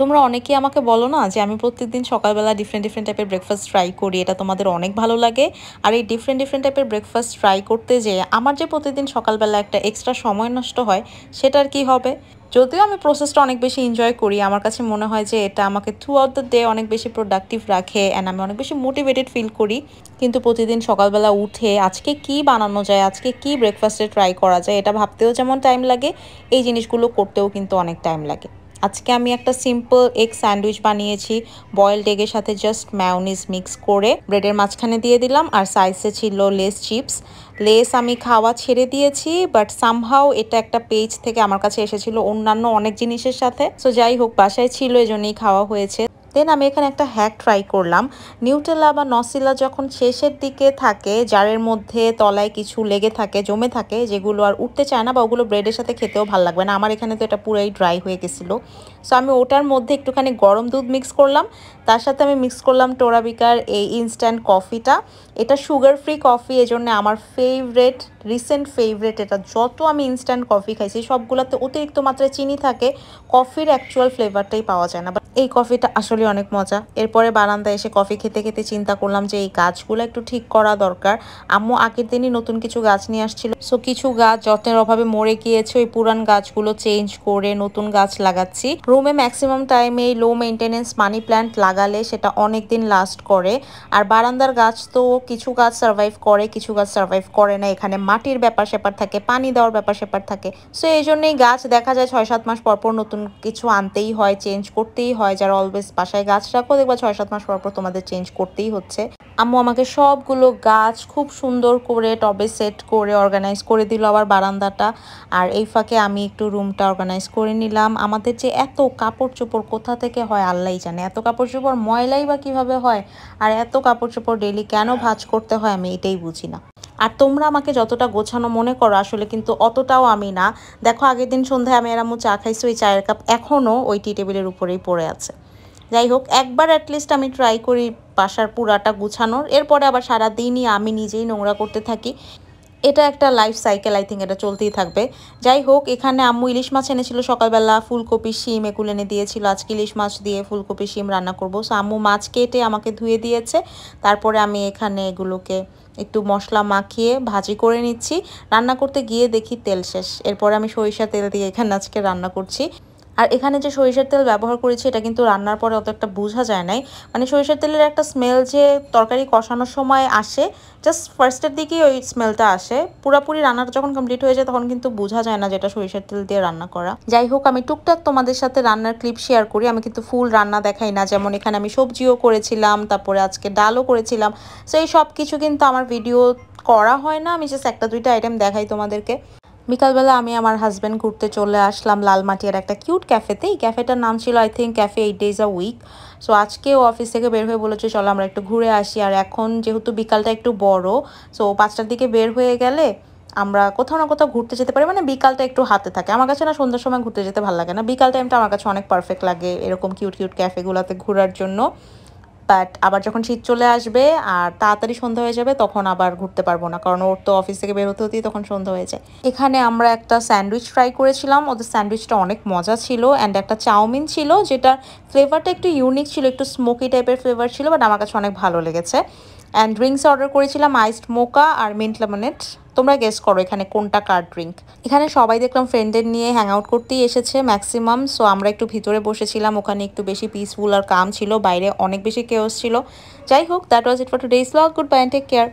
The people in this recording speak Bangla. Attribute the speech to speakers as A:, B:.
A: তোমরা অনেকেই আমাকে বলো না যে আমি প্রত্যেকদিন সকালবেলা ডিফারেন্ট টাইপের ব্রেকফাস্ট ট্রাই করি, এটা তোমাদের অনেক ভালো লাগে। আর এই ডিফারেন্ট টাইপের ব্রেকফাস্ট ট্রাই করতে যেয়ে আমার যে প্রতিদিন সকালবেলা একটা এক্সট্রা সময় নষ্ট হয়, সেটার কি হবে? যদিও আমি প্রসেসটা অনেক বেশি এনজয় করি, আমার কাছে মনে হয় যে এটা আমাকে থ্রু আউট দ্য ডে অনেক বেশি প্রোডাক্টিভ রাখে অ্যান্ড আমি অনেক বেশি মোটিভেটেড ফিল করি। কিন্তু প্রতিদিন সকালবেলা উঠে আজকে কি বানানো যায়, আজকে কি ব্রেকফাস্টে ট্রাই করা যায়, এটা ভাবতেও যেমন টাইম লাগে, এই জিনিসগুলো করতেও কিন্তু অনেক টাইম লাগে। আজকে আমি একটা সিম্পল এগ স্যান্ডউইচ বানিয়েছি। বয়েলড এগের সাথে জাস্ট ম্যায়োনিজ মিক্স করে ব্রেডের মাঝখানে দিয়ে দিলাম, আর সাইডে ছিল লেস চিপস। লেস আমি খাওয়া ছেড়ে দিয়েছি, বাট সামহাও এটা একটা পেজ থেকে আমার কাছে এসেছিল অন্যান্য অনেক জিনিসের সাথে। সো যাই হোক, বাসায় ছিল, এজন্যই খাওয়া হয়েছে। দেন আমি এখানে একটা হ্যাক ট্রাই করলাম। নিউটেলা বা নসিলা যখন শেষের দিকে থাকে, জারের মধ্যে তলায় কিছু লেগে থাকে, জমে থাকে, যেগুলো আর উঠতে চায় না বা ওগুলো ব্রেডের সাথে খেতেও ভালো লাগবে না, আমার এখানে তো এটা পুরাই ড্রাই হয়ে গেছিলো। সো আমি ওটার মধ্যে একটুখানি গরম দুধ মিক্স করলাম, তার সাথে আমি মিক্স করলাম টোরাবিকার এই ইনস্ট্যান্ট কফিটা। এটা সুগার ফ্রি কফি, এজন্য আমার ফেভারেট, রিসেন্ট ফেভারেট এটা। যত আমি ইনস্ট্যান্ট কফি খাইছি সবগুলোতে অতিরিক্ত মাত্রায় চিনি থাকে, কফির অ্যাকচুয়াল ফ্লেভারটাই পাওয়া যায় না। এই কফিটা আসলে অনেক মজা। এরপরে বারান্দায় এসে কফি খেতে খেতে চিন্তা করলাম যে এই গাছগুলো একটু ঠিক করা দরকার। আম্মু আগের দিনই নতুন কিছু গাছ নিয়ে আসছিল, সো কিছু গাছ যত্নের অভাবে মরে গিয়েছে, ওই পুরান গাছগুলো চেঞ্জ করে নতুন গাছ লাগাচ্ছি। রুমে ম্যাক্সিমাম টাইমে এই লো মেইনটেনেন্স মানি প্ল্যান্ট লাগালে সেটা অনেক দিন লাস্ট করে। আর বারান্দার গাছ তো কিছু গাছ সার্ভাইভ করে, কিছু গাছ সার্ভাইভ করে না, এখানে মাটির ব্যাপার স্যাপার থাকে, পানি দেওয়ার ব্যাপার স্যাপার থাকে। সো এই জন্যই গাছ দেখা যায় 6-7 মাস পর পর নতুন কিছু আনতেই হয়, চেঞ্জ করতেই হয়। যারা অলওয়েজ বাসায় গাছ রাখো দেখবা 6-7 মাস পর পর তোমাদের চেঞ্জ করতেই হচ্ছে। আম্মু আমাকে সবগুলো গাছ খুব সুন্দর করে টবে সেট করে অর্গানাইজ করে দিল আবার বারান্দাটা। আর এই ফাঁকে আমি একটু রুমটা অর্গানাইজ করে নিলাম। আমাদের যে এত কাপড় চোপড় কোথা থেকে হয় আল্লাহই জানে, এত কাপড় চোপড় ময়লাই বা কীভাবে হয়, আর এত কাপড় চোপড় ডেইলি কেন ভাঁজ করতে হয় আমি এটাই বুঝি না। আর তোমরা আমাকে যতটা গোছানো মনে করো, আসলে কিন্তু অতটাও আমি না। দেখো আগের দিন সন্ধ্যায় আমি আর আম্মু চা খাইছি, ওই চায়ের কাপ এখনও ওই টি টেবিলের উপরেই পড়ে আছে। যাই হোক, একবার অ্যাটলিস্ট আমি ট্রাই করি বাসার পুরাটা গুছানোর, এরপরে আবার সারাদিনই আমি নিজেই নোংরা করতে থাকি। এটা একটা লাইফ সাইকেল, আই থিঙ্ক এটা চলতেই থাকবে। যাই হোক, এখানে আম্মু ইলিশ মাছ এনেছিল সকালবেলা, ফুলকপি শিম এগুলো এনে দিয়েছিল। আজকে ইলিশ মাছ দিয়ে ফুলকপি শিম রান্না করবো। সো আম্মু মাছ কেটে আমাকে ধুয়ে দিয়েছে, তারপরে আমি এখানে এগুলোকে একটু মশলা মাখিয়ে ভাজি করে নিচ্ছি। রান্না করতে গিয়ে দেখি তেল শেষ, এরপরে আমি সরিষা তেল দিয়ে এখানে আজকে রান্না করছি। আর এখানে যে সরিষার তেল ব্যবহার করেছি এটা কিন্তু রান্নার পরে অত একটা বোঝা যায় নাই, মানে সরিষার তেলের একটা স্মেল যে তরকারি কষানোর সময় আসে, জাস্ট ফার্স্টের দিকেই ওই স্মেলটা আসে। পুরোপুরি রান্নাটা যখন কমপ্লিট হয়ে যায় তখন কিন্তু বোঝা যায় না যেটা সরিষার তেল দিয়ে রান্না করা। যাই হোক, আমি টুকটাক তোমাদের সাথে রান্নার ক্লিপ শেয়ার করি, আমি কিন্তু ফুল রান্না দেখাই না। যেমন এখানে আমি সবজিও করেছিলাম, তারপরে আজকে ডালও করেছিলাম। সো এই সব কিছু কিন্তু আমার ভিডিও করা হয় না, আমি জাস্ট 1-2টা আইটেম দেখাই তোমাদেরকে। বিকালবেলা আমি আমার হাজব্যান্ড ঘুরতে চলে আসলাম লালমাটিয়ার একটা কিউট ক্যাফেতে। এই ক্যাফেটার নাম ছিল I think cafe 8 days a week। So আজকেও অফিস থেকে বের হয়ে বলেছে চলো আমরা একটু ঘুরে আসি। আর এখন যেহেতু বিকালটা একটু বড়, সো 5টার দিকে বের হয়ে গেলে আমরা কোথাও না কোথাও ঘুরতে যেতে পারি, মানে বিকালটা একটু হাতে থাকে। আমার কাছে না সন্ধ্যার সময় ঘুরতে যেতে ভালো লাগে না, বিকাল টাইমটা আমার কাছে অনেক পারফেক্ট লাগে এরকম কিউট ক্যাফেগুলোতে ঘোরার জন্য। বাট আবার যখন শীত চলে আসবে আর তাড়াতাড়ি সন্ধ্যা হয়ে যাবে তখন আবার ঘুরতে পারবো না, কারণ ওর তো অফিস থেকে বের হতে হতেই তখন সন্ধ্যা হয়ে যায়। এখানে আমরা একটা স্যান্ডউইচ ট্রাই করেছিলাম, ওদের স্যান্ডউইচটা অনেক মজা ছিল। অ্যান্ড একটা চাউমিন ছিল যেটার ফ্লেভারটা একটু ইউনিক ছিল, একটু স্মোকি টাইপের ফ্লেভার ছিল, বাট আমার কাছে অনেক ভালো লেগেছে। অ্যান্ড ড্রিঙ্কস অর্ডার করেছিলাম আইসড মোকা আর মিন্ট লেমনেড। তোমরা গেস করো এখানে কোনটা কার ড্রিঙ্ক। এখানে সবাই দেখলাম ফ্রেন্ডদের নিয়ে হ্যাং আউট করতেই এসেছে ম্যাক্সিমাম। সো আমরা একটু ভিতরে বসেছিলাম, ওখানে একটু বেশি পিসফুল আর কাম ছিল, বাইরে অনেক বেশি কেওস ছিল। যাই হোক, that was it for today's blog. Good bye and take care.